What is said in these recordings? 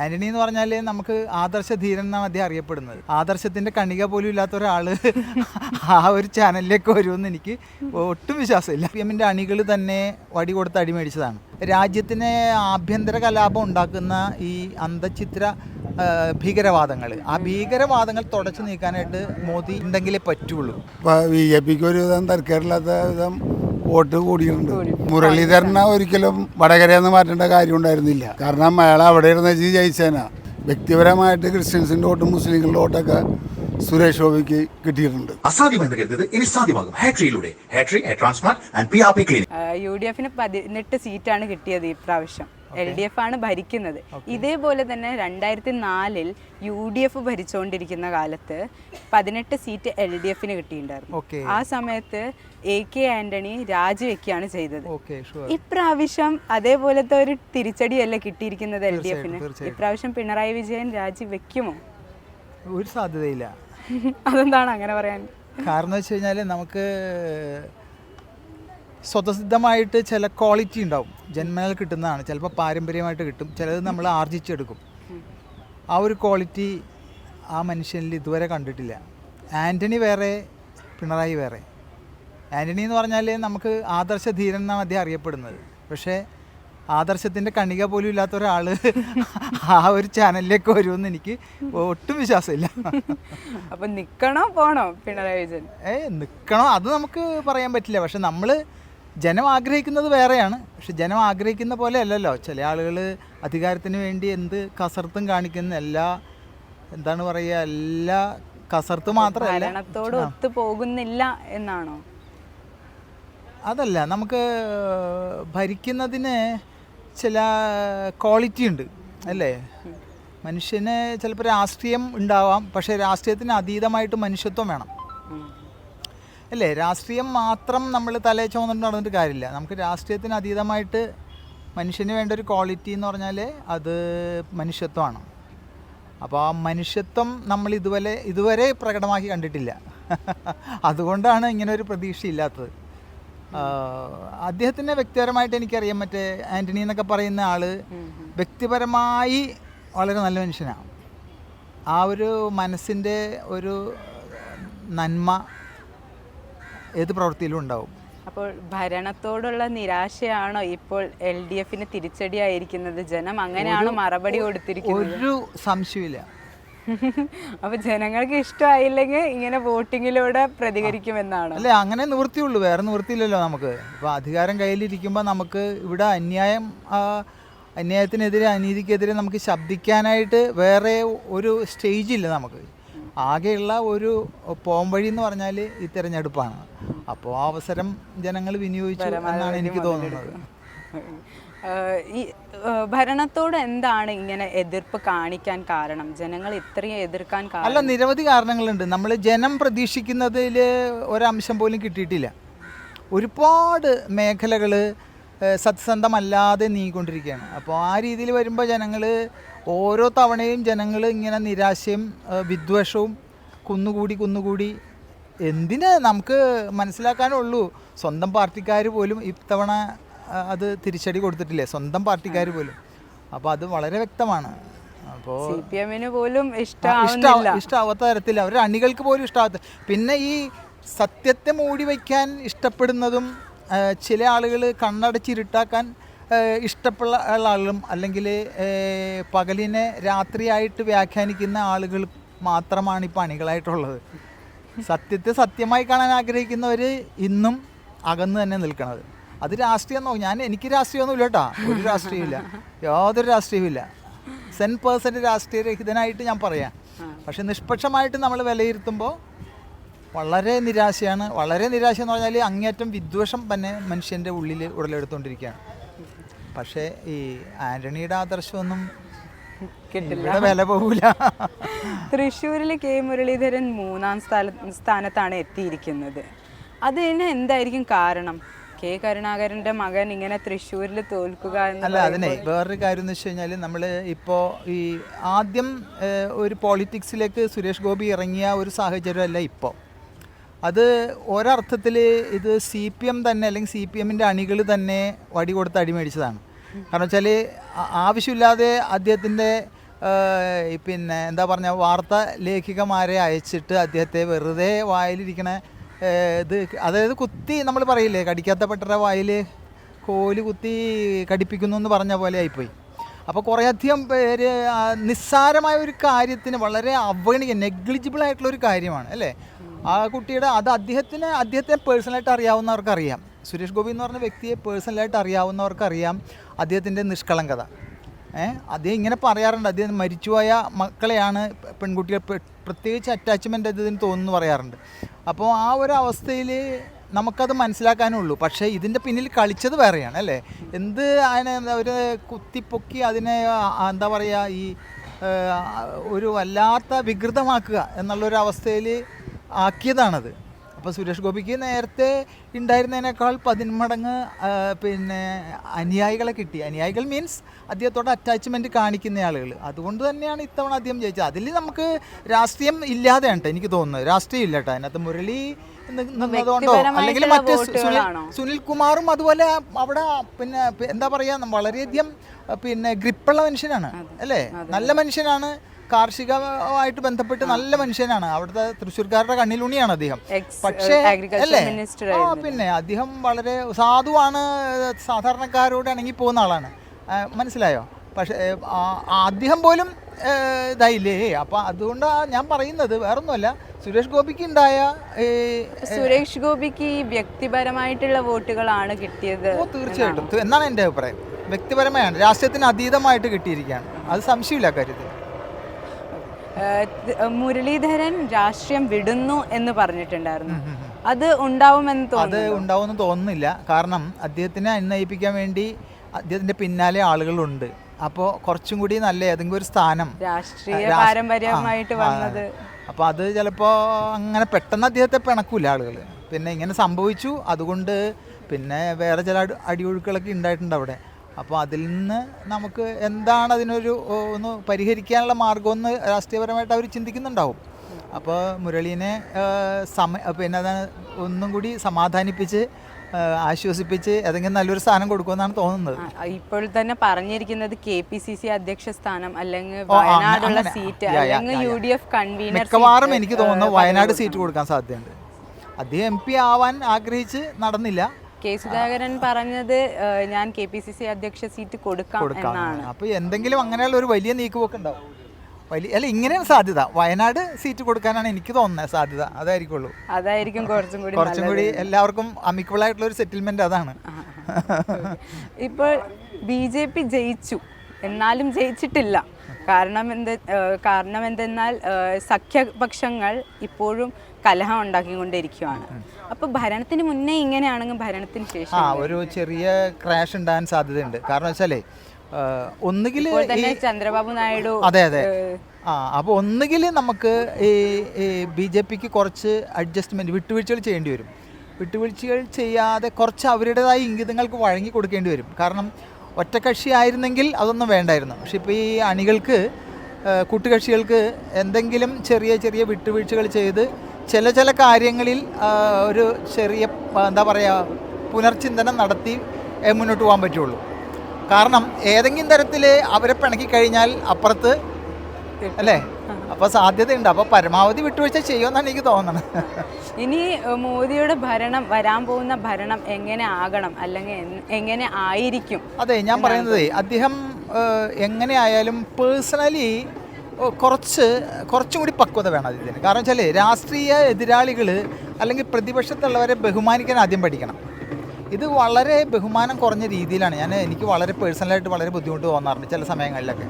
ആൻ്റണി എന്ന് പറഞ്ഞാൽ നമുക്ക് ആദർശധീരൻ എന്നാണ് അദ്ദേഹം അറിയപ്പെടുന്നത്. ആദർശത്തിൻ്റെ കണിക പോലും ഇല്ലാത്ത ഒരാൾ ആ ഒരു ചാനലിലേക്ക് വരുമെന്ന് എനിക്ക് ഒട്ടും വിശ്വാസമില്ല. PMൻ്റെ അണികൾ തന്നെ വടി കൊടുത്ത് അടിമേടിച്ചതാണ്. രാജ്യത്തിന് ആഭ്യന്തര കലാപം ഉണ്ടാക്കുന്ന ഈ അന്തഃഛിദ്ര ഭീകരവാദങ്ങൾ, ആ ഭീകരവാദങ്ങൾ തുടച്ചു നീക്കാനായിട്ട് മോദി ഉണ്ടെങ്കിലേ പറ്റുള്ളൂ. BJPക്ക് ഒരു വിധം തരക്കേടില്ലാത്ത വിധം വോട്ട് കൂടിയിട്ടുണ്ട്. മുരളീധരനെ ഒരിക്കലും വടകരയെന്ന് മാറ്റേണ്ട കാര്യം ഉണ്ടായിരുന്നില്ല. കാരണം അയാൾ അവിടെ ഇരുന്ന് ജയിച്ചേനാ. വ്യക്തിപരമായിട്ട് ക്രിസ്ത്യൻസിൻ്റെ വോട്ടും മുസ്ലിങ്ങളുടെ വോട്ടൊക്കെ സുരേഷ് ഗോപിക്ക് കിട്ടിയിട്ടുണ്ട്. അസാധ്യമെന്ന് കരുതുന്നത് ഇനി സാധ്യമാകും. ഹാട്രിയിലൂടെ ഹാട്രി ട്രാൻസ്പ്ലാന്റ് ആൻഡ് PRP ക്ലിനിക്. UDFന് 18 സീറ്റാണ് കിട്ടിയത് ഈ പ്രാവശ്യം. LDF ആണ് ഭരിക്കുന്നത്. ഇതേപോലെ തന്നെ 2004 UDF ഭരിച്ചുകൊണ്ടിരിക്കുന്ന കാലത്ത് 18 സീറ്റ് LDFന് കിട്ടിയിട്ടുണ്ടായിരുന്നു. ആ സമയത്ത് AK ആന്റണി രാജിവെക്കുകയാണ് ചെയ്തത്. ഇപ്രാവശ്യം അതേപോലത്തെ ഒരു തിരിച്ചടിയല്ല കിട്ടിയിരിക്കുന്നത് LDFന്. ഇപ്രാവശ്യം പിണറായി വിജയൻ രാജിവെക്കുമോ? ഒരു സാധ്യതയില്ല. അതെന്താണ് അങ്ങനെ പറയാൻ കാരണം വെച്ച് കഴിഞ്ഞാൽ നമുക്ക് സ്വതസിദ്ധമായിട്ട് ചില ക്വാളിറ്റി ഉണ്ടാവും, ജന്മനാൽ കിട്ടുന്നതാണ്. ചിലപ്പോൾ പാരമ്പര്യമായിട്ട് കിട്ടും, ചിലത് നമ്മൾ ആർജിച്ചെടുക്കും. ആ ഒരു ക്വാളിറ്റി ആ മനുഷ്യനിൽ ഇതുവരെ കണ്ടിട്ടില്ല. ആൻ്റണി വേറെ, പിണറായി വേറെ. ആൻ്റണി എന്ന് പറഞ്ഞാൽ നമുക്ക് ആദർശധീരൻ എന്നാണ് അദ്ദേഹം അറിയപ്പെടുന്നത്. പക്ഷേ ആദർശത്തിൻ്റെ കണിക പോലും ഇല്ലാത്ത ഒരാൾ ആ ഒരു ചാനലിലേക്ക് വരുമെന്ന് എനിക്ക് ഒട്ടും വിശ്വാസമില്ല. അപ്പം നിൽക്കണോ പോണോ പിണറായി വിജയൻ? നിൽക്കണോ അത് നമുക്ക് പറയാൻ പറ്റില്ല. പക്ഷെ നമ്മൾ ജനം ആഗ്രഹിക്കുന്നത് വേറെയാണ്. പക്ഷെ ജനം ആഗ്രഹിക്കുന്ന പോലെ അല്ലല്ലോ. ചില ആളുകൾ അധികാരത്തിന് വേണ്ടി എന്ത് കസർത്തും കാണിക്കുന്ന എന്താണ് പറയുക, എല്ലാ കസർത്ത് മാത്രമല്ല, ഭരണത്തോട് ഒത്തു പോകുന്നില്ല എന്നാണോ? അതല്ല, നമുക്ക് ഭരിക്കുന്നതിന് ചില ക്വാളിറ്റി ഉണ്ട് അല്ലേ. മനുഷ്യന് ചിലപ്പോൾ രാഷ്ട്രീയം ഉണ്ടാവാം, പക്ഷേ രാഷ്ട്രീയത്തിന് അതീതമായിട്ട് മനുഷ്യത്വം വേണം അല്ലേ. രാഷ്ട്രീയം മാത്രം നമ്മൾ തലയിൽ ചുമന്നിട്ട് നടന്നിട്ട് കാര്യമില്ല. നമുക്ക് രാഷ്ട്രീയത്തിന് അതീതമായിട്ട് മനുഷ്യന് വേണ്ട ഒരു ക്വാളിറ്റി എന്ന് പറഞ്ഞാൽ അത് മനുഷ്യത്വമാണ്. അപ്പോൾ ആ മനുഷ്യത്വം നമ്മൾ ഇതുവരെ പ്രകടമാക്കി കണ്ടിട്ടില്ല. അതുകൊണ്ടാണ് ഇങ്ങനെ ഒരു പ്രതീക്ഷയില്ലാത്തത്. അദ്ദേഹത്തിനെ വ്യക്തിപരമായിട്ട് എനിക്കറിയാം. മറ്റേ ആൻ്റണി എന്നൊക്കെ പറയുന്ന ആൾ വ്യക്തിപരമായി വളരെ നല്ല മനുഷ്യനാണ്. ആ ഒരു മനസ്സിൻ്റെ ഒരു നന്മ ഏത് പ്രവൃത്തിയിലും ഉണ്ടാവും. അപ്പോൾ ഭരണത്തോടുള്ള നിരാശയാണോ ഇപ്പോൾ LDFന് തിരിച്ചടിയായിരിക്കുന്നത്? ജനം അങ്ങനെയാണോ മറുപടി കൊടുത്തിരിക്കുന്നത്? ഒരു സംശയമില്ല. അപ്പൊ ജനങ്ങൾക്ക് ഇഷ്ടമായില്ലെങ്കിൽ ഇങ്ങനെ വോട്ടിങ്ങിലൂടെ പ്രതികരിക്കുമെന്നാണ് അല്ലേ? അങ്ങനെ നിവൃത്തിയുള്ളൂ, വേറെ നിവൃത്തിയില്ലല്ലോ നമുക്ക്. ഇപ്പോൾ അധികാരം കയ്യിലിരിക്കുമ്പോൾ നമുക്ക് ഇവിടെ അന്യായത്തിനെതിരെ അനീതിക്കെതിരെ നമുക്ക് ശബ്ദിക്കാനായിട്ട് വേറെ ഒരു സ്റ്റേജില്ല നമുക്ക്. ആകെയുള്ള ഒരു പോംവഴി എന്ന് പറഞ്ഞാൽ ഈ തിരഞ്ഞെടുപ്പാണ്. അപ്പോൾ ആ അവസരം ജനങ്ങൾ വിനിയോഗിച്ചു എന്നാണ് എനിക്ക് തോന്നുന്നത്. ഈ ഭരണത്തോട് എന്താണ് ഇങ്ങനെ എതിർപ്പ് കാണിക്കാൻ കാരണം? ജനങ്ങൾ ഇത്രയും എതിർക്കാൻ കാരണം? അല്ല, നിരവധി കാരണങ്ങളുണ്ട്. നമ്മൾ ജനം പ്രതീക്ഷിക്കുന്നതിൽ ഒരംശം പോലും കിട്ടിയിട്ടില്ല. ഒരുപാട് മേഖലകൾ സത്യസന്ധമല്ലാതെ നീങ്ങിക്കൊണ്ടിരിക്കുകയാണ്. അപ്പോൾ ആ രീതിയിൽ വരുമ്പോൾ ജനങ്ങൾ ഓരോ തവണയും ജനങ്ങൾ ഇങ്ങനെ നിരാശയും വിദ്വേഷവും കുന്നുകൂടി എന്തിന് നമുക്ക് മനസ്സിലാക്കാനുള്ളൂ. സ്വന്തം പാർട്ടിക്കാർ പോലും ഇത്തവണ അത് തിരിച്ചടി കൊടുത്തിട്ടില്ലേ, സ്വന്തം പാർട്ടിക്കാർ പോലും. അപ്പോൾ അത് വളരെ വ്യക്തമാണ്. അപ്പോൾ CPMന് പോലും ഇഷ്ടാവാത്ത തരത്തിൽ അവരുടെ അണികൾക്ക് പോലും ഇഷ്ടാവാത്ത. പിന്നെ ഈ സത്യത്തെ മൂടി വയ്ക്കാൻ ഇഷ്ടപ്പെടുന്നതും ചില ആളുകൾ കണ്ണടച്ചിരുട്ടാക്കാൻ ഇഷ്ടമുള്ള ആളുകളും അല്ലെങ്കിൽ പകലിനെ രാത്രിയായിട്ട് വ്യാഖ്യാനിക്കുന്ന ആളുകൾ മാത്രമാണ് ഇപ്പോൾ അണികളായിട്ടുള്ളത്. സത്യത്തെ സത്യമായി കാണാൻ ആഗ്രഹിക്കുന്നവർ ഇന്നും അകന്ന് തന്നെ നിൽക്കുന്നത്. അത് രാഷ്ട്രീയം എനിക്ക് രാഷ്ട്രീയമൊന്നുമില്ല കേട്ടോ, ഒരു രാഷ്ട്രീയമില്ല, യാതൊരു രാഷ്ട്രീയമില്ല. 100% രാഷ്ട്രീയ രഹിതനായിട്ട് ഞാൻ പറയാം. പക്ഷെ നിഷ്പക്ഷമായിട്ട് നമ്മൾ വിലയിരുത്തുമ്പോൾ വളരെ നിരാശയാണ്. വളരെ നിരാശ എന്ന് പറഞ്ഞാൽ അങ്ങേറ്റം വിദ്വേഷം തന്നെ മനുഷ്യൻ്റെ ഉള്ളിൽ ഉടലെടുത്തുകൊണ്ടിരിക്കുകയാണ്. പക്ഷേ ഈ ആൻ്റണിയുടെ ആദർശമൊന്നും കിട്ടില്ല, വില പോകില്ല. തൃശ്ശൂരിൽ K മുരളീധരൻ 3ാം സ്ഥാനത്താണ് എത്തിയിരിക്കുന്നത്. അതിന് എന്തായിരിക്കും കാരണം? K കരുണാകരൻ്റെ മകൻ ഇങ്ങനെ തൃശ്ശൂരിൽ തോൽക്കുക അല്ല, അതിനെ വേറൊരു കാര്യം എന്ന് വെച്ച് കഴിഞ്ഞാൽ നമ്മൾ ഇപ്പോൾ ഈ ആദ്യം ഒരു പോളിറ്റിക്സിലേക്ക് സുരേഷ് ഗോപി ഇറങ്ങിയ ഒരു സാഹചര്യമല്ല ഇപ്പോൾ. അത് ഒരർത്ഥത്തിൽ ഇത് CPM തന്നെ അല്ലെങ്കിൽ CPMൻ്റെ അണികൾ തന്നെ വടി കൊടുത്ത് അടിമേടിച്ചതാണ്. കാരണം വെച്ചാൽ ആവശ്യമില്ലാതെ അദ്ദേഹത്തിൻ്റെ പിന്നെ എന്താ പറഞ്ഞ വാർത്താ ലേഖികമാരെ അയച്ചിട്ട് അദ്ദേഹത്തെ വെറുതെ വായിലിരിക്കണ ഇത്, അതായത് കുത്തി നമ്മൾ പറയില്ലേ കടിക്കാത്ത പെട്ട വായിൽ കോല് കുത്തി കടിപ്പിക്കുന്നു എന്ന് പറഞ്ഞ പോലെ ആയിപ്പോയി. അപ്പോൾ കുറേയധികം പേര് നിസ്സാരമായ ഒരു കാര്യത്തിന് വളരെ നെഗ്ലിജിബിൾ ആയിട്ടുള്ളൊരു കാര്യമാണ് അല്ലേ ആ കുട്ടിയുടെ. അത് അദ്ദേഹത്തെ പേഴ്സണലായിട്ട് അറിയാവുന്നവർക്കറിയാം. സുരേഷ് ഗോപി എന്ന് പറഞ്ഞ വ്യക്തിയെ പേഴ്സണലായിട്ട് അറിയാവുന്നവർക്കറിയാം അദ്ദേഹത്തിൻ്റെ നിഷ്കളങ്കത. അദ്ദേഹം ഇങ്ങനെ പറയാറുണ്ട്, അദ്ദേഹം മരിച്ചുപോയ മക്കളെയാണ് പെൺകുട്ടികൾ പ്രത്യേകിച്ച് അറ്റാച്ച്മെൻ്റ് ഇതിന് തോന്നുന്നു പറയാറുണ്ട്. അപ്പോൾ ആ ഒരു അവസ്ഥയിൽ നമുക്കത് മനസ്സിലാക്കാനുള്ളൂ. പക്ഷേ ഇതിൻ്റെ പിന്നിൽ കളിച്ചത് വേറെയാണ് അല്ലേ. എന്ത് അതിനെ ഒരു കുത്തിപ്പൊക്കി അതിനെ എന്താ പറയുക ഈ ഒരു വല്ലാത്ത വികൃതമാക്കുക എന്നുള്ളൊരവസ്ഥയിൽ ആക്കിയതാണത്. അപ്പോൾ സുരേഷ് ഗോപിക്ക് നേരത്തെ ഉണ്ടായിരുന്നതിനേക്കാൾ 10 മടങ്ങ് പിന്നെ അനുയായികളെ കിട്ടി. അനുയായികൾ മീൻസ് അദ്ദേഹത്തോട് അറ്റാച്ച്മെൻറ്റ് കാണിക്കുന്ന ആളുകൾ. അതുകൊണ്ട് തന്നെയാണ് ഇത്തവണ അദ്ദേഹം ജയിച്ചത്. അതിൽ നമുക്ക് രാഷ്ട്രീയം ഇല്ലാതെയാണ് കേട്ടോ എനിക്ക് തോന്നുന്നത്. രാഷ്ട്രീയം ഇല്ല കേട്ടോ അതിനകത്ത്. മുരളി നിന്നതുകൊണ്ടോ അല്ലെങ്കിൽ മറ്റേ സുനിൽ കുമാറും അതുപോലെ അവിടെ പിന്നെ എന്താ പറയുക വളരെയധികം പിന്നെ ഗ്രിപ്പുള്ള മനുഷ്യനാണ് അല്ലേ. നല്ല മനുഷ്യനാണ്, കാർഷികമായിട്ട് ബന്ധപ്പെട്ട് നല്ല മനുഷ്യനാണ്. അവിടുത്തെ തൃശ്ശൂർക്കാരുടെ കണ്ണിലുണിയാണ് അദ്ദേഹം. പക്ഷേ അല്ലേ പിന്നെ അദ്ദേഹം വളരെ സാധുവാണ്, സാധാരണക്കാരോട് ഇണങ്ങി പോകുന്ന ആളാണ്. മനസ്സിലായോ? പക്ഷേ അദ്ദേഹം പോലും ഇതായില്ലേ. അപ്പം അതുകൊണ്ടാണ് ഞാൻ പറയുന്നത്, വേറൊന്നുമല്ല. സുരേഷ് ഗോപിക്ക് ഉണ്ടായ സുരേഷ് ഗോപിക്ക് വ്യക്തിപരമായിട്ടുള്ള വോട്ടുകളാണ് കിട്ടിയത്. തീർച്ചയായിട്ടും എന്നാണ് എൻ്റെ അഭിപ്രായം. വ്യക്തിപരമായാണ്, രാഷ്ട്രീയത്തിന് അതീതമായിട്ട് കിട്ടിയിരിക്കുകയാണ്. അത് സംശയമില്ല കാര്യത്തിൽ. മുരളീധരൻ രാഷ്ട്രീയം വിടുന്നു എന്ന് പറഞ്ഞിട്ടുണ്ടായിരുന്നു. അത് ഉണ്ടാവുമെന്ന് തോന്നുന്നില്ല. കാരണം അദ്ദേഹത്തിനെ അന്വയിപ്പിക്കാൻ വേണ്ടി അദ്ദേഹത്തിൻ്റെ പിന്നാലെ ആളുകളുണ്ട്. അപ്പോൾ കുറച്ചും കൂടി നല്ല ഏതെങ്കിലും ഒരു സ്ഥാനം രാഷ്ട്രീയ പാരമ്പര്യമായിട്ട് വന്നത്. അപ്പോൾ അത് ചിലപ്പോൾ അങ്ങനെ പെട്ടെന്ന് അദ്ദേഹത്തെ പിണക്കൂല ആളുകൾ. പിന്നെ ഇങ്ങനെ സംഭവിച്ചു, അതുകൊണ്ട് പിന്നെ വേറെ ചില അടിയൊഴുക്കുകളൊക്കെ ഉണ്ടായിട്ടുണ്ട് അവിടെ. അപ്പോൾ അതിൽ നിന്ന് നമുക്ക് എന്താണ് അതിനൊരു ഒന്ന് പരിഹരിക്കാനുള്ള മാർഗമെന്ന് രാഷ്ട്രീയപരമായിട്ട് അവർ ചിന്തിക്കുന്നുണ്ടാവും. അപ്പോൾ മുരളീനെ പിന്നെ അതാണ് ഒന്നും കൂടി സമാധാനിപ്പിച്ച് ആശ്വസിപ്പിച്ച് ഏതെങ്കിലും നല്ലൊരു സ്ഥാനം കൊടുക്കുമെന്നാണ് തോന്നുന്നത്. ഇപ്പോൾ തന്നെ പറഞ്ഞിരിക്കുന്നത് KPCC അധ്യക്ഷ സ്ഥാനം അല്ലെങ്കിൽ വയനാടുള്ള സീറ്റ് അല്ലെങ്കിൽ UDF കൺവീനർ. മിക്കവാറും എനിക്ക് തോന്നുന്നു വയനാട് സീറ്റ് കൊടുക്കാൻ സാധ്യതയുണ്ട്. അദ്ദേഹം MP ആവാൻ ആഗ്രഹിച്ച് നടന്നില്ല. കെ സുധാകരൻ പറഞ്ഞത് ഞാൻ KPCC അധ്യക്ഷ സീറ്റ് കൊടുക്കാം എന്നാണ്. അപ്പോൾ എന്തെങ്കിലും അങ്ങനെയുള്ള ഒരു വലിയ നീക്കുപോക്ക് ഉണ്ടാവും. അല്ല ഇങ്ങനെയാണ് സാധ്യത. വയനാട് സീറ്റ് കൊടുക്കാനാണ് എനിക്ക് തോന്നുന്നത് സാധ്യത. അതായിരിക്കും കുറച്ചും കൂടി എല്ലാവർക്കും അമിക്കബിൾ ആയിട്ടുള്ള ഒരു സെറ്റിൽമെന്റ് അതാണ്. ഇപ്പോൾ BJP ജയിച്ചു, എന്നാലും ജയിച്ചിട്ടില്ല. കാരണം എന്തെന്നാൽ സഖ്യപക്ഷങ്ങൾ ഇപ്പോഴും കലഹം ഉണ്ടാക്കിക്കൊണ്ടിരിക്കുകയാണ്. അപ്പോൾ ഭരണത്തിന് മുന്നേ ഇങ്ങനെയാണെങ്കിൽ ഭരണത്തിന് ശേഷം ഒരു ചെറിയ ക്രാഷ് ഉണ്ടാകാൻ സാധ്യതയുണ്ട്. കാരണം വെച്ചാലേ ഒന്നുകിൽ ചന്ദ്രബാബു നായിഡു അതെ അപ്പോൾ ഒന്നുകിൽ നമുക്ക് ഈ BJPക്ക് കുറച്ച് അഡ്ജസ്റ്റ്മെൻറ്റ് വിട്ടുവീഴ്ചകൾ ചെയ്യേണ്ടി വരും. വിട്ടുവീഴ്ചകൾ ചെയ്യാതെ കുറച്ച് അവരുടേതായ ഇംഗിതങ്ങൾക്ക് വഴങ്ങി കൊടുക്കേണ്ടി വരും. കാരണം ഒറ്റക്കക്ഷി ആയിരുന്നെങ്കിൽ അതൊന്നും വേണ്ടായിരുന്നു. പക്ഷെ ഇപ്പോൾ ഈ അണികൾക്ക് കൂട്ടുകക്ഷികൾക്ക് എന്തെങ്കിലും ചെറിയ ചെറിയ വിട്ടുവീഴ്ചകൾ ചെയ്ത് ചില കാര്യങ്ങളിൽ ഒരു ചെറിയ എന്താ പറയുക പുനർചിന്തനം നടത്തി മുന്നോട്ട് പോകാൻ പറ്റുള്ളൂ. കാരണം ഏതെങ്കിലും തരത്തിൽ അവരെ പിണക്കി കഴിഞ്ഞാൽ അപ്പുറത്ത് അല്ലേ, അപ്പോൾ സാധ്യതയുണ്ട്. അപ്പോൾ പരമാവധി വിട്ടുവീഴ്ച ചെയ്യുമെന്നാണ് എനിക്ക് തോന്നുന്നത്. ഇനി മോദിയുടെ ഭരണം, വരാൻ പോകുന്ന ഭരണം എങ്ങനെ ആകണം അല്ലെങ്കിൽ എങ്ങനെ ആയിരിക്കും? അതെ ഞാൻ പറയുന്നത്, അദ്ദേഹം എങ്ങനെ ആയാലും പേഴ്സണലി കുറച്ചും കൂടി പക്വത വേണം അദ്ദേഹത്തിന്. കാരണം വെച്ചാൽ രാഷ്ട്രീയ എതിരാളികൾ അല്ലെങ്കിൽ പ്രതിപക്ഷത്തുള്ളവരെ ബഹുമാനിക്കാൻ ആദ്യം പഠിക്കണം. ഇത് വളരെ ബഹുമാനം കുറഞ്ഞ രീതിയിലാണ് എനിക്ക് വളരെ പേഴ്സണലായിട്ട് വളരെ ബുദ്ധിമുട്ട് തോന്നാറുണ്ട് ചില സമയങ്ങളിലൊക്കെ.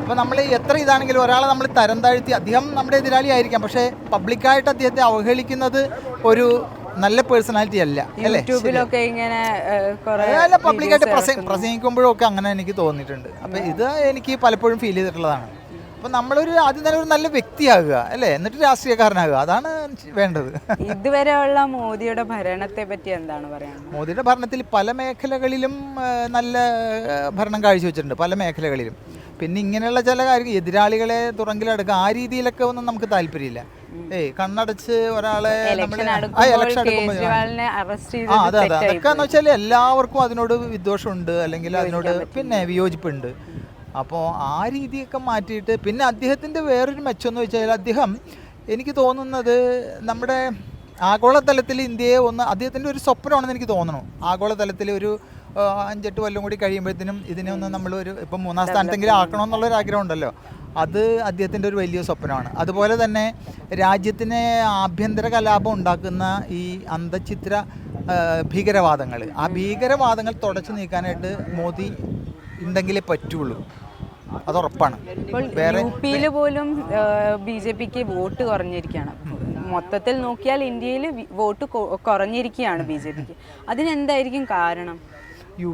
അപ്പോൾ നമ്മൾ എത്ര ഇതാണെങ്കിലും ഒരാളെ നമ്മൾ തരം താഴ്ത്തി, അദ്ദേഹം നമ്മുടെ എതിരാളി ആയിരിക്കാം, പക്ഷേ പബ്ലിക്കായിട്ട് അദ്ദേഹത്തെ അവഹേളിക്കുന്നത് ഒരു നല്ല പേഴ്സണാലിറ്റി അല്ല അല്ലേ. അല്ല പബ്ലിക്കായിട്ട് പ്രസംഗിക്കുമ്പോഴൊക്കെ അങ്ങനെ എനിക്ക് തോന്നിയിട്ടുണ്ട്. അപ്പോൾ ഇത് എനിക്ക് പലപ്പോഴും ഫീൽ ചെയ്തിട്ടുള്ളതാണ്. അപ്പോൾ നമ്മളൊരു ആദ്യം തന്നെ ഒരു നല്ല വ്യക്തിയാകുക അല്ലേ, എന്നിട്ട് രാഷ്ട്രീയക്കാരനാകുക, അതാണ് വേണ്ടത്. ഇതുവരെയുള്ള മോദിയുടെ ഭരണത്തെ പറ്റി എന്താണ് പറയുന്നത്? മോദിയുടെ ഭരണത്തിൽ പല മേഖലകളിലും നല്ല ഭരണം കാഴ്ചവെച്ചിട്ടുണ്ട്, പല മേഖലകളിലും. പിന്നെ ഇങ്ങനെയുള്ള ചില കാര്യങ്ങൾ എതിരാളികളെ തുറങ്കിലടക്കുക ആ രീതിയിലൊക്കെ ഒന്നും നമുക്ക് താല്പര്യമില്ല. കണ്ണടച്ച് ഒരാളെ അതൊക്കെ എന്ന് വെച്ചാൽ എല്ലാവർക്കും അതിനോട് വിദ്വേഷമുണ്ട് അല്ലെങ്കിൽ അതിനോട് പിന്നെ വിയോജിപ്പുണ്ട്. അപ്പോൾ ആ രീതിയൊക്കെ മാറ്റിയിട്ട് പിന്നെ അദ്ദേഹത്തിൻ്റെ വേറൊരു മെച്ചമെന്ന് വെച്ചാൽ അദ്ദേഹം എനിക്ക് തോന്നുന്നത് നമ്മുടെ ആഗോളതലത്തിൽ ഇന്ത്യയെ ഒന്ന് അദ്ദേഹത്തിൻ്റെ ഒരു സ്വപ്നമാണെന്ന് എനിക്ക് തോന്നുന്നു. ആഗോളതലത്തിൽ ഒരു 5-8 കൊല്ലം കൂടി കഴിയുമ്പോഴത്തേനും ഇതിനെ ഒന്ന് നമ്മൾ ഇപ്പം 3-ാം സ്ഥാനത്തെങ്കിലും ആക്കണമെന്നുള്ളൊരു ആഗ്രഹം ഉണ്ടല്ലോ, അത് അദ്ദേഹത്തിൻ്റെ ഒരു വലിയ സ്വപ്നമാണ്. അതുപോലെ തന്നെ രാജ്യത്തിന് ആഭ്യന്തര കലാപം ഉണ്ടാക്കുന്ന ഈ അന്തഃഛിദ്ര ഭീകരവാദങ്ങൾ, ആ ഭീകരവാദങ്ങൾ തുടച്ചു നീക്കാനായിട്ട് മോദി ഉണ്ടെങ്കിലേ പറ്റുള്ളൂ, അതുറപ്പാണ്. യു പിയിൽ പോലും BJPക്ക് വോട്ട് കുറഞ്ഞിരിക്കുകയാണ്. മൊത്തത്തിൽ നോക്കിയാൽ ഇന്ത്യയിൽ വോട്ട് കുറഞ്ഞിരിക്കുകയാണ് BJPക്ക്. അതിനെന്തായിരിക്കും കാരണം? യു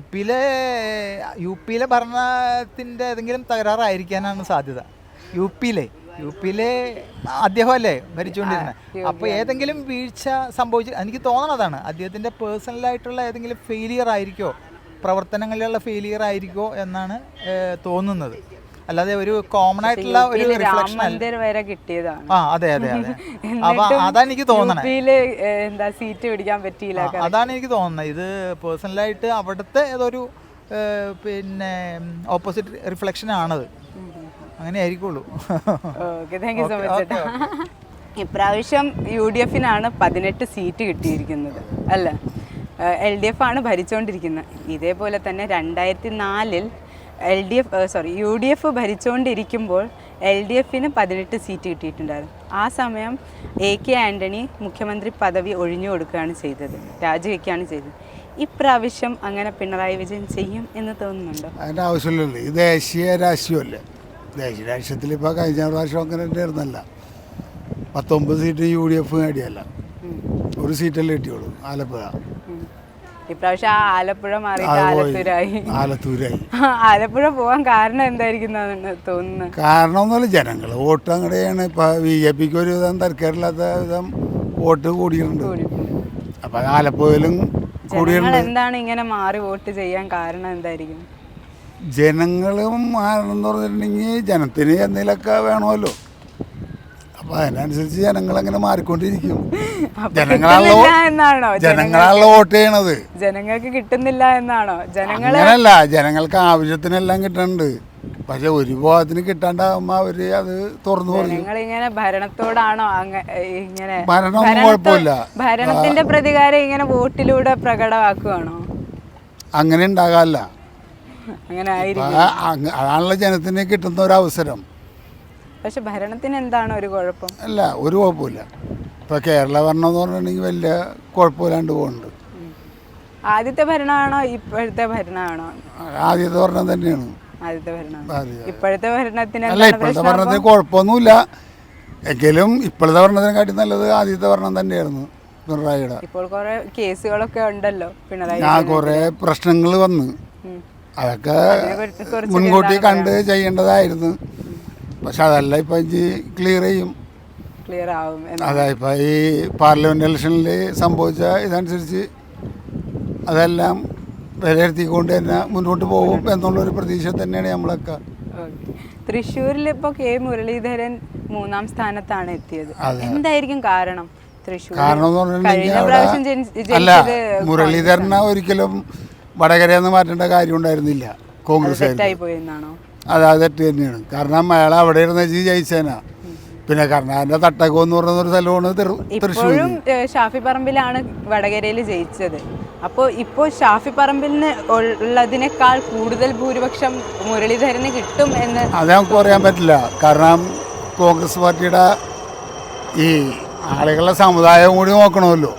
പിയിലെ ഭരണത്തിൻ്റെ ഏതെങ്കിലും തകരാറായിരിക്കാനാണ് സാധ്യത. യു പിയിലെ അദ്ദേഹമല്ലേ ഭരിച്ചുകൊണ്ടിരുന്നത്. അപ്പോൾ ഏതെങ്കിലും വീഴ്ച സംഭവിച്ചു എനിക്ക് തോന്നണതാണ്. അദ്ദേഹത്തിൻ്റെ പേഴ്സണലായിട്ടുള്ള ഏതെങ്കിലും ഫെയിലിയർ ആയിരിക്കോ, പ്രവർത്തനങ്ങളിലുള്ള ഫെയിലിയർ ആയിരിക്കോ എന്നാണ് തോന്നുന്നത്. അല്ലാതെ ഒരു കോമൺ ആയിട്ടുള്ള ഒരു റിഫ്ലക്ഷൻ വരെ കിട്ടിയതാണ്. അതെ അപ്പൊ അതാണ് എനിക്ക് തോന്നണത്. സീറ്റ് പിടിക്കാൻ പറ്റിയില്ല, അതാണ് എനിക്ക് തോന്നുന്നത്. ഇത് പേഴ്സണലായിട്ട് അവിടുത്തെ ഏതൊരു പിന്നെ ഓപ്പോസിറ്റ് റിഫ്ലക്ഷൻ ആണത്. അങ്ങനെ ആയിരിക്കുള്ളൂ. Okay, thank you so much. ഇപ്രാവശ്യം UDFനാണ് 18 സീറ്റ് കിട്ടിയിരിക്കുന്നത് അല്ല, LDF ആണ് ഭരിച്ചുകൊണ്ടിരിക്കുന്നത്. ഇതേപോലെ തന്നെ 2004-ൽ UDF ഭരിച്ചുകൊണ്ടിരിക്കുമ്പോൾ LDFന് 18 സീറ്റ് കിട്ടിയിട്ടുണ്ടായിരുന്നു. ആ സമയം AK ആൻ്റണി മുഖ്യമന്ത്രി പദവി ഒഴിഞ്ഞു കൊടുക്കുകയാണ് ചെയ്തത്, രാജിവെക്കുകയാണ് ചെയ്തത്. ഇപ്രാവശ്യം അങ്ങനെ പിണറായി വിജയൻ ചെയ്യും എന്ന് തോന്നുന്നുണ്ടോ? അതിൻ്റെ ആവശ്യമില്ലല്ലോ. ഇത് ദേശീയ രാഷ്ട്രീയമല്ലേ. ദേശീയ രാഷ്ട്രീയത്തിൽ ഇപ്പോൾ കഴിഞ്ഞ പ്രാവശ്യം അങ്ങനെ ഉണ്ടായിരുന്നല്ല. 19 സീറ്റ് UDF നേടിയല്ല, ഒരു സീറ്റല്ലേ കിട്ടിയുള്ളൂ, ആലപ്പുഴ. ഇപ്രാവശ്യം ആലപ്പുഴ മാറിയിട്ട് ആലത്തൂരായി. ആലപ്പുഴ പോകാൻ കാരണം എന്തായിരിക്കും തോന്നുന്നത്? കാരണം ഒന്നുമില്ല, ജനങ്ങൾ വോട്ട് അങ്ങടെയാണ്. ഇപ്പം BJPക്ക് ഒരു വിധം തരക്കേടില്ലാത്ത വിധം വോട്ട് കൂടിയിട്ടുണ്ട്. അപ്പം ആലപ്പുഴയിലും കൂടിയിട്ടുണ്ട്. എന്താണ് ഇങ്ങനെ മാറി വോട്ട് ചെയ്യാൻ കാരണം എന്തായിരിക്കും? ജനങ്ങളും മാറണമെന്ന് പറഞ്ഞിട്ടുണ്ടെങ്കിൽ ജനത്തിന് എന്തെങ്കിലുമൊക്കെ വേണമല്ലോ. അപ്പം അതിനനുസരിച്ച് ജനങ്ങളങ്ങനെ മാറിക്കൊണ്ടിരിക്കും. ജനങ്ങളാണല്ലോ വോട്ട് ചെയ്യണത്. ജനങ്ങൾക്ക് കിട്ടുന്നില്ല എന്നാണോ? അങ്ങനല്ല, ജനങ്ങൾക്ക് ആവശ്യത്തിനെല്ലാം കിട്ടുന്നുണ്ട്. പക്ഷെ ഒരു വിഭാഗത്തിന് കിട്ടാണ്ടാവുമ്പോ അവര് അത് തുറന്നു പറയും. ഇങ്ങനെ ഭരണത്തോടാണോ ഇങ്ങനെ? ഭരണമൊന്നും കുഴപ്പമില്ല, ഭരണത്തിന്റെ പ്രതികാരം ഇങ്ങനെ വോട്ടിലൂടെ പ്രകടമാക്കുവാണോ? അങ്ങനെ ഉണ്ടാകാല്ല. അങ്ങനെ അതാണല്ലോ ജനത്തിന് കിട്ടുന്ന ഒരു അവസരം. പക്ഷെ ഭരണത്തിന് എന്താണ് ഒരു കുഴപ്പം? അല്ല, ഒരു കുഴപ്പമില്ല. ഇപ്പൊ കേരള ഭരണം എന്ന് പറഞ്ഞിട്ടുണ്ടെങ്കിൽ വലിയ കുഴപ്പമില്ലാണ്ട് പോകുന്നുണ്ട്. ആദ്യത്തെ ഭരണമാണോ ഇപ്പോഴത്തെ ഭരണമാണോ? ആദ്യത്തെ ഭരണം തന്നെയാണ്. ആദ്യത്തെ ഭരണം. ഇപ്പോഴത്തെ ഭരണത്തിന് അല്ല, ഇപ്പോഴത്തെ ഭരണത്തിന് കുഴപ്പമൊന്നുമില്ല. എങ്കിലും ഇപ്പോഴത്തെ ഭരണത്തിനെക്കാട്ടി നല്ലത് ആദ്യത്തെ ഭരണം തന്നെയായിരുന്നു പിണറായിയുടെ. ഇപ്പോൾ കുറെ കേസുകളൊക്കെ ഉണ്ടല്ലോ പിണറായി. കുറെ പ്രശ്നങ്ങൾ വന്ന് അതൊക്കെ മുൻകൂട്ടി കണ്ട് ചെയ്യേണ്ടതായിരുന്നു. പക്ഷെ അതല്ല ഇപ്പൊ ക്ലിയർ ചെയ്യും, ക്ലിയർ ആവും. അതെ, ഇപ്പൊ ഈ പാർലമെന്റ് ഇലക്ഷനിൽ സംഭവിച്ച ഇതനുസരിച്ച് അതെല്ലാം വിലയിരുത്തിക്കൊണ്ട് തന്നെ മുന്നോട്ട് പോകും എന്നുള്ളൊരു പ്രതീക്ഷ തന്നെയാണ് നമ്മളൊക്കെ. തൃശ്ശൂരിൽ ഇപ്പോൾ K മുരളീധരൻ 3-ാം സ്ഥാനത്താണ് എത്തിയത്. എന്തായിരിക്കും കാരണം? കാരണം എന്ന് പറഞ്ഞിട്ടുണ്ടെങ്കിൽ അല്ല, മുരളീധരനെ ഒരിക്കലും വടകരയെന്ന് മാറ്റേണ്ട കാര്യം ഉണ്ടായിരുന്നില്ല കോൺഗ്രസ്. അതെ, തെറ്റ് തന്നെയാണ്. കാരണം അയാൾ അവിടെ ഇരുന്ന് ജയിച്ചേനാ. പിന്നെ കർണാടകന്റെ തട്ടകം എന്ന് പറയുന്ന ഒരു സ്ഥലമാണ് തൃശ്ശൂർ. ഷാഫി പറമ്പിലാണ് വടകരയിൽ ജയിച്ചത്. ഇപ്പോൾ ഷാഫി പറമ്പിലിന് ഉള്ളതിനേക്കാൾ കൂടുതൽ ഭൂരിപക്ഷം മുരളീധരന് കിട്ടും എന്ന് അത് നമുക്ക് പറയാൻ പറ്റില്ല. കാരണം കോൺഗ്രസ് പാർട്ടിയുടെ ഈ ആളുകളുടെ സമുദായം കൂടി നോക്കണമല്ലോ.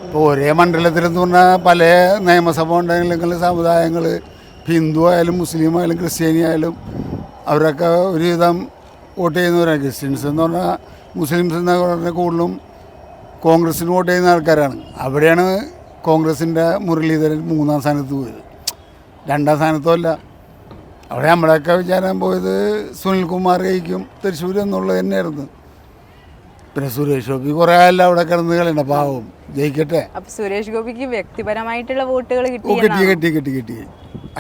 ഇപ്പോൾ ഒരേ മണ്ഡലത്തിലെന്ന് പറഞ്ഞാൽ പല നിയമസഭ ഉണ്ടെങ്കിലും സമുദായങ്ങൾ, ഹിന്ദു ആയാലും മുസ്ലിം ആയാലും ക്രിസ്ത്യാനി ആയാലും അവരൊക്കെ ഒരുവിധം വോട്ട് ചെയ്യുന്നവരാണ്. ക്രിസ്ത്യൻസ് എന്ന് പറഞ്ഞാൽ മുസ്ലിംസ് എന്ന് പറഞ്ഞാൽ കൂടുതലും കോൺഗ്രസ്സിന് വോട്ട് ചെയ്യുന്ന ആൾക്കാരാണ്. അവിടെയാണ് കോൺഗ്രസിൻ്റെ മുരളീധരൻ 3-ാം സ്ഥാനത്ത് പോയത്, 2-ാം സ്ഥാനത്തും അല്ല. അവിടെ നമ്മളൊക്കെ വിചാരം പോയത് സുനിൽകുമാർ ജയിക്കും തൃശ്ശൂർ എന്നുള്ളത് തന്നെയായിരുന്നു. പിന്നെ സുരേഷ് ഗോപി കുറേ അല്ല അവിടെ കിടന്ന് കളയണ്ട, പാവം, ജയിക്കട്ടെ. സുരേഷ് ഗോപിക്ക് വ്യക്തിപരമായിട്ടുള്ള വോട്ടുകൾ കിട്ടി.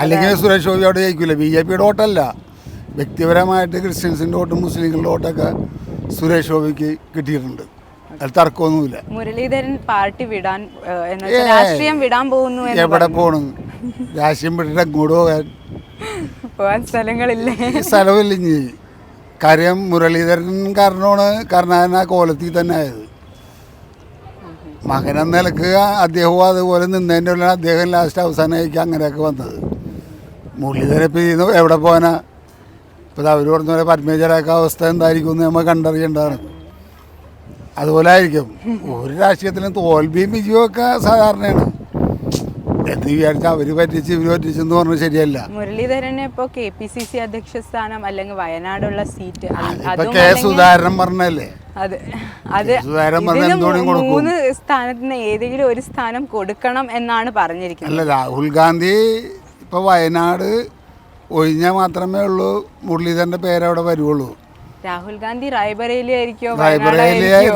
അല്ലെങ്കിൽ സുരേഷ് ഗോപി അവിടെ ജയിക്കില്ല. BJPയുടെ വോട്ടല്ല, വ്യക്തിപരമായിട്ട് ക്രിസ്ത്യൻസിൻ്റെ വോട്ടും മുസ്ലിങ്ങളുടെ വോട്ടൊക്കെ സുരേഷ് ഗോപിക്ക് കിട്ടിയിട്ടുണ്ട്. അത് തർക്കമൊന്നുമില്ല. മുരളീധരൻ പാർട്ടി വിടാൻ രാഷ്ട്രീയം വിടാൻ പോകുന്നു. എവിടെ പോണു? രാഷ്ട്രീയം വിട്ടിട്ട് അങ്ങോട്ട് പോകാൻ. പോകാൻ സ്ഥലങ്ങളില്ലേ? ഈ സ്ഥലമില്ല ഇനി. കാര്യം മുരളീധരൻ കാരണമാണ് കർണാടന കോലത്തിൽ തന്നെ ആയത്. മകനെന്ന നിലക്ക് അദ്ദേഹവും അതുപോലെ നിന്നതിൻ്റെ ഉള്ള അദ്ദേഹം ലാസ്റ്റ് അവസാനമായിരിക്കും അങ്ങനെയൊക്കെ വന്നത്. മുരളീധരൻ ഇപ്പം ചെയ്യുന്നു എവിടെ പോകാനാ? ഇപ്പോൾ അവർ പറഞ്ഞ പോലെ പത്മേശ്വരൊക്കെ അവസ്ഥ എന്തായിരിക്കും എന്ന് നമ്മൾ കണ്ടറിയേണ്ടതാണ്. അതുപോലെ ആയിരിക്കും ഒരു രാഷ്ട്രീയത്തിലും തോൽവിയും വിജയവും ഒക്കെ സാധാരണയാണ്. എന്ന് വിചാരിച്ചാൽ അവർ പറ്റിച്ച് ഇവർ പറ്റിച്ചെന്ന് പറഞ്ഞാൽ ശരിയല്ല. മുരളീധരനെ ഇപ്പോൾ KPCC അധ്യക്ഷ സ്ഥാനം അല്ലെങ്കിൽ വയനാടുള്ള സീറ്റ് ഇപ്പൊ കെ സുധാകരൻ പറഞ്ഞല്ലേ, സുധാകരൻ പറഞ്ഞ എന്തുകൊണ്ടും കൊടുക്കും. 3 സ്ഥാനത്തിന് ഏതെങ്കിലും ഒരു സ്ഥാനം കൊടുക്കണം എന്നാണ് പറഞ്ഞിരിക്കുന്നത്. അല്ല, രാഹുൽ ഗാന്ധി ഇപ്പൊ വയനാട് ഒഴിഞ്ഞാൽ മാത്രമേ ഉള്ളൂ മുരളീധരന്റെ പേര് അവിടെ വരുള്ളൂ. രാഹുൽ ഗാന്ധി റായ്ബറേലി ആയിരിക്കോ?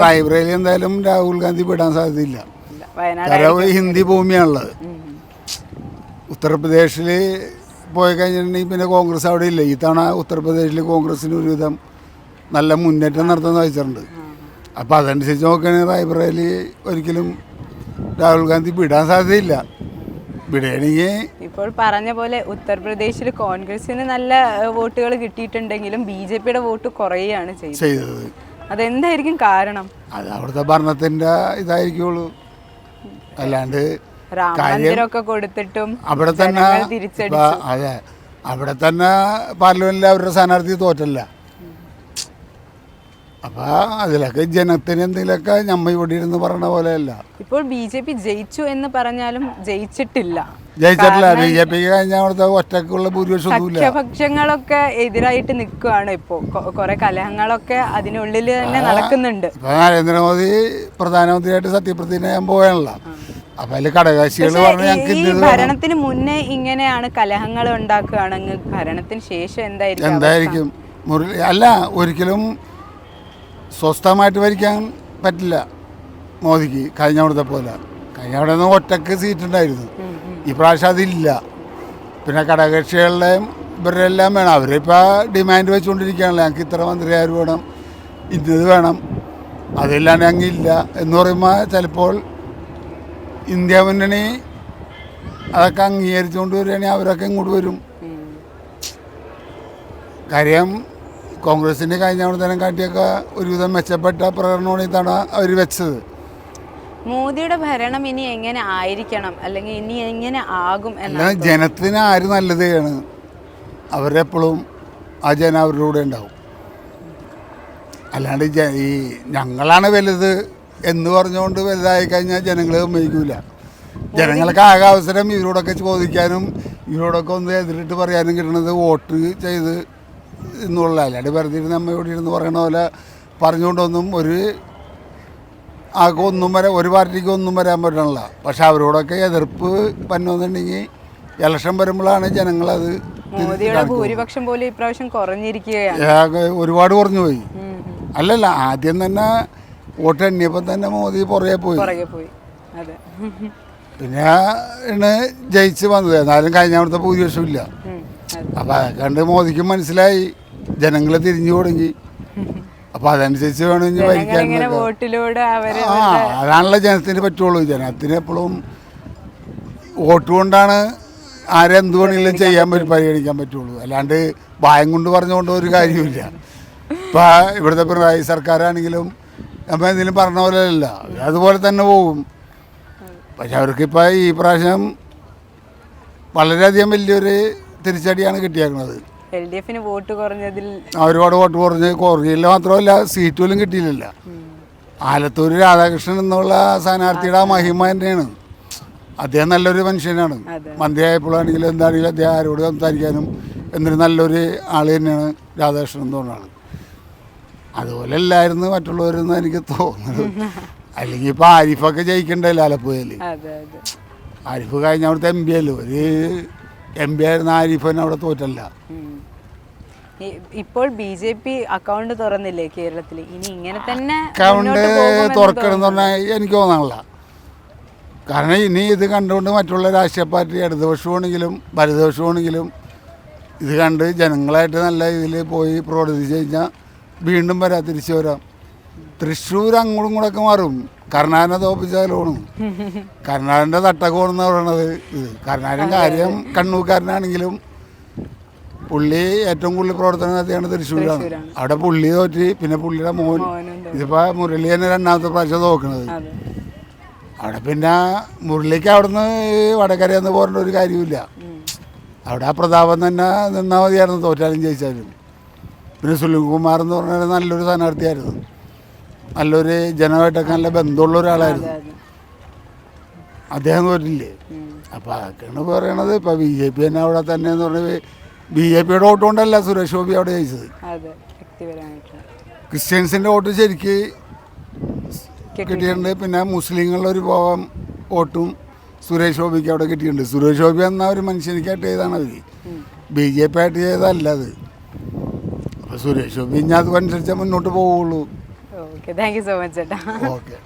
റായ്ബറേലി എന്തായാലും രാഹുൽ ഗാന്ധി വിടാൻ സാധ്യതയില്ല. കാരണം ഹിന്ദി ഭൂമിയാണുള്ളത്. ഉത്തർപ്രദേശിൽ പോയി കഴിഞ്ഞിട്ടുണ്ടെങ്കിൽ പിന്നെ കോൺഗ്രസ് അവിടെ ഇല്ല. ഈ തവണ ഉത്തർപ്രദേശിൽ കോൺഗ്രസിന് ഒരുവിധം നല്ല മുന്നേറ്റം നടത്തുന്ന വെച്ചിട്ടുണ്ട്. അപ്പോൾ അതനുസരിച്ച് നോക്കുകയാണെങ്കിൽ റായ്ബറേലി ഒരിക്കലും രാഹുൽ ഗാന്ധി വിടാൻ സാധ്യതയില്ല. വിടുകയാണെങ്കിൽ ഇപ്പോൾ പറഞ്ഞ പോലെ ഉത്തർപ്രദേശിൽ കോൺഗ്രസിന് നല്ല വോട്ടുകൾ കിട്ടിയിട്ടുണ്ടെങ്കിലും BJPയുടെ വോട്ട് കുറയുകയാണ് ചെയ്തത്. അതെന്തായിരിക്കും കാരണം? അത് അവിടുത്തെ ഭരണത്തിൻ്റെ ഇതായിരിക്കുള്ളൂ. അല്ലാണ്ട് രാമമന്ദിരമൊക്കെ കൊടുത്തിട്ടും അവിടെ തന്നെ അതെ, അവിടെ തന്നെ പാർലമെന്റിൽ അവരുടെ സ്ഥാനാർത്ഥി തോറ്റല്ല. അപ്പൊ അതിലൊക്കെ ജനത്തിന് എന്തെങ്കിലുമൊക്കെ ഞമ്മ ഇവിടെ ഇരുന്ന് പറഞ്ഞ പോലെയല്ല. ഇപ്പോൾ BJP ജയിച്ചു എന്ന് പറഞ്ഞാലും ജയിച്ചിട്ടില്ല. BJPക്ക് കഴിഞ്ഞ അവിടുത്തെ ഒറ്റക്കുള്ള ഭൂരിപക്ഷമൊന്നുമില്ല. സഖ്യപക്ഷങ്ങളൊക്കെ എതിരായിട്ട് നിൽക്കുകയാണ്. ഇപ്പോൾ കുറെ കലഹങ്ങളൊക്കെ അതിനുള്ളിൽ തന്നെ നടക്കുന്നുണ്ട്. ഇപ്പൊ നരേന്ദ്രമോദി പ്രധാനമന്ത്രിയായിട്ട് സത്യപ്രതിജ്ഞ ചെയ്യാൻ പോയാണല്ലോ. അപ്പൊ അതില് ഘടകകക്ഷികൾ പറഞ്ഞു ഞങ്ങൾക്ക് ഭരണത്തിന് മുന്നേ ഇങ്ങനെയാണ് കലഹങ്ങൾ ഉണ്ടാക്കുകയാണെങ്കിൽ ഭരണത്തിന് ശേഷം എന്തായിരിക്കും? അല്ല, ഒരിക്കലും സ്വസ്ഥമായിട്ട് ഭരിക്കാൻ പറ്റില്ല മോദിക്ക് കഴിഞ്ഞ അവിടുത്തെ പോലെ. കഴിഞ്ഞ അവിടെ നിന്ന് ഒറ്റക്ക് സീറ്റ് ഉണ്ടായിരുന്നു. ഈ പ്രാവശ്യം അതില്ല. പിന്നെ ഘടകകക്ഷികളുടെയും ഇവരുടെ എല്ലാം വേണം. അവരിപ്പോൾ ഡിമാൻഡ് വെച്ചുകൊണ്ടിരിക്കുകയാണല്ലോ, ഞങ്ങൾക്ക് ഇത്ര മന്ത്രിമാർ വേണം, ഇന്നത് വേണം, അതില്ലാണ്ട് അങ്ങില്ല എന്ന് പറയുമ്പോൾ ചിലപ്പോൾ ഇന്ത്യ മുന്നണി അതൊക്കെ അംഗീകരിച്ചുകൊണ്ട് വരികയാണെങ്കിൽ അവരൊക്കെ ഇങ്ങോട്ട് വരും. കാര്യം കോൺഗ്രസിൻ്റെ കഴിഞ്ഞ അവിടുത്തെ കാട്ടിയൊക്കെ ഒരുവിധം മെച്ചപ്പെട്ട പ്രകടനമാണ് ഇത്തവണ അവർ വെച്ചത്. മോദിയുടെ ഭരണം ഇനി എങ്ങനെ ആയിരിക്കണം അല്ലെങ്കിൽ ഇനി എങ്ങനെ ആകും എന്നാണ് ജനത്തിന് ആര് നല്ലതാണ് അവരെപ്പോഴും ആ ജനം അവരുടെ കൂടെ ഉണ്ടാവും. അല്ലാണ്ട് ഈ ഞങ്ങളാണ് വലുത് എന്ന് പറഞ്ഞുകൊണ്ട് വലുതായി കഴിഞ്ഞാൽ ജനങ്ങൾ സമ്മതിക്കില്ല. ജനങ്ങൾക്ക് ആകെ അവസരം ഇവരോടൊക്കെ ചോദിക്കാനും ഇവരോടൊക്കെ ഒന്ന് എതിരിട്ട് പറയാനും കിട്ടുന്നത് വോട്ട് ചെയ്ത് എന്നുള്ള. അല്ലാണ്ട് വെറുതെ നമ്മൾ ഇവിടെ ഇരുന്ന് പറയണ പോലെ പറഞ്ഞുകൊണ്ടൊന്നും ഒരു പാർട്ടിക്ക് ഒന്നും വരാൻ പറ്റണില്ല. പക്ഷെ അവരോടൊക്കെ എതിർപ്പ് പറ്റുന്നുണ്ടെങ്കിൽ ഇലക്ഷൻ വരുമ്പോഴാണ് ജനങ്ങളത് ഭൂരിപക്ഷം പോലും ഇപ്രാവശ്യം കുറഞ്ഞിരിക്കുകയാണ്. ഒരുപാട് കുറഞ്ഞു പോയി. അല്ലല്ല, ആദ്യം തന്നെ വോട്ട് എണ്ണിയപ്പോൾ തന്നെ മോദി പുറകെ പോയി. പിന്നെ ജയിച്ച് വന്നത്. എന്നാലും കഴിഞ്ഞ അവിടുത്തെ ഭൂരിപക്ഷമില്ല. അപ്പം അതൊക്കെ കണ്ട് മോദിക്ക് മനസ്സിലായി ജനങ്ങളെ തിരിഞ്ഞു തുടങ്ങി. അപ്പം അതനുസരിച്ച് വേണം ഇനി ഭരിക്കാൻ. അതാണല്ലോ ജനത്തിന് പറ്റുള്ളൂ. ജനത്തിന് എപ്പോഴും വോട്ട് കൊണ്ടാണ് ആരെന്ത് വേണമെങ്കിലും ചെയ്യാൻ പരിഗണിക്കാൻ പറ്റുള്ളൂ. അല്ലാണ്ട് ഭയം കൊണ്ട് പറഞ്ഞുകൊണ്ട് ഒരു കാര്യമില്ല. ഇപ്പം ഇവിടുത്തെ പിണറായി സർക്കാരാണെങ്കിലും നമ്മൾ എന്തെങ്കിലും പറഞ്ഞ പോലെ അല്ല, അതുപോലെ തന്നെ പോകും. പക്ഷെ അവർക്കിപ്പോൾ ഈ പ്രാവശ്യം വളരെയധികം വലിയൊരു തിരിച്ചടിയാണ് കിട്ടിയേക്കുന്നത്. LDFന് വോട്ട് കുറഞ്ഞതിൽ ഒരുപാട് വോട്ട് കുറഞ്ഞില്ല. മാത്രമല്ല സീറ്റ് പോലും കിട്ടിയില്ല. ആലത്തൂർ രാധാകൃഷ്ണൻ എന്നുള്ള സ്ഥാനാർത്ഥിയുടെ മഹിമ തന്നെയാണ്. അദ്ദേഹം നല്ലൊരു മനുഷ്യനാണ്. മന്ത്രിയായപ്പോഴാണെങ്കിലും എന്താണെങ്കിലും അദ്ദേഹം ആരോട് സംസാരിക്കാനും എന്നൊരു നല്ലൊരു ആൾ തന്നെയാണ് രാധാകൃഷ്ണൻ എന്ന് പറഞ്ഞ ആൾ. അതുപോലെ അല്ലായിരുന്നു മറ്റുള്ളവരെന്ന് എനിക്ക് തോന്നുന്നത്. അല്ലെങ്കിൽ ഇപ്പം ആരിഫൊക്കെ ജയിക്കണ്ടല്ലോ ആലപ്പുഴയിൽ. ആരിഫ് കഴിഞ്ഞ അവിടുത്തെ MP അല്ലോ, ഒരു MP ആയിരുന്ന ആരിഫിന് അവിടെ തോറ്റല്ല. ഇപ്പോൾ BJP അക്കൗണ്ട് തുറന്നില്ലേ കേരളത്തിൽ? ഇനി ഇങ്ങനെ തന്നെ അക്കൗണ്ട് തുറക്കണം എന്ന് പറഞ്ഞാൽ എനിക്ക് തോന്നാനില്ല. കാരണം ഇനി ഇത് കണ്ടുകൊണ്ട് മറ്റുള്ള രാഷ്ട്രീയ പാർട്ടി ഇടതുപക്ഷമാണെങ്കിലും വലതുപക്ഷമാണെങ്കിലും ഇത് കണ്ട് ജനങ്ങളായിട്ട് നല്ല ഇതിൽ പോയി പ്രവർത്തിച്ച് കഴിഞ്ഞാൽ വീണ്ടും തിരിച്ചു വരാം. തൃശ്ശൂർ അങ്ങോട്ടും കൂടെ മാറും. കർണാടനെ തോപ്പിച്ചാലോണ്. കർണാടൻ്റെ തട്ടക്കോണെന്ന് പറയണത് ഇത്. കർണാടൻ കാര്യം കണ്ണൂർക്കാരനാണെങ്കിലും പുള്ളി ഏറ്റവും കൂടുതൽ പ്രവർത്തനം നടത്തിയാണ് തൃശ്ശൂരാണ്. അവിടെ പുള്ളി തോറ്റ്, പിന്നെ പുള്ളിയുടെ മോൻ, ഇതിപ്പോൾ മുരളി തന്നെ 2ാമത്തെ പ്രാവശ്യം തോക്കണത്. അവിടെ പിന്നെ മുരളിക്ക് അവിടുന്ന് വടകരയെന്ന് പോരേണ്ട ഒരു കാര്യമില്ല. അവിടെ ആ പ്രതാപം തന്നെ നിന്നാൽ മതിയായിരുന്നു, തോറ്റാലും ജയിച്ചാലും. പിന്നെ സുനിൽകുമാർ എന്ന് പറഞ്ഞാൽ നല്ലൊരു സ്ഥാനാർത്ഥിയായിരുന്നു, നല്ലൊരു ജനമായിട്ടൊക്കെ നല്ല ബന്ധമുള്ള ഒരാളായിരുന്നു. അദ്ദേഹം തോറ്റില്ലേ? അപ്പോൾ അതൊക്കെയാണ് പറയണത്. ഇപ്പോൾ BJP തന്നെ അവിടെ തന്നെ എന്ന് പറഞ്ഞാൽ BJPയുടെ വോട്ട് കൊണ്ടല്ല സുരേഷ് ഗോപി അവിടെ ജയിച്ചത്. ക്രിസ്ത്യൻസിൻ്റെ വോട്ട് ശരിക്ക് കിട്ടിയിട്ടുണ്ട്. പിന്നെ മുസ്ലിങ്ങളുടെ ഒരു ഭാഗം വോട്ടും സുരേഷ് ഗോപിക്ക് അവിടെ കിട്ടിയിട്ടുണ്ട്. സുരേഷ് ഗോപി എന്ന ഒരു മനുഷ്യനിക്കായിട്ട് ചെയ്താണ് അത്, BJP ആയിട്ട് ചെയ്തതല്ല അത്. അപ്പോൾ സുരേഷ് ഗോപി ഇനി അതുമനുസരിച്ച് മുന്നോട്ട് പോവുള്ളൂ. Okay, thank you so much ചേട്ടാ. ഓക്കെ.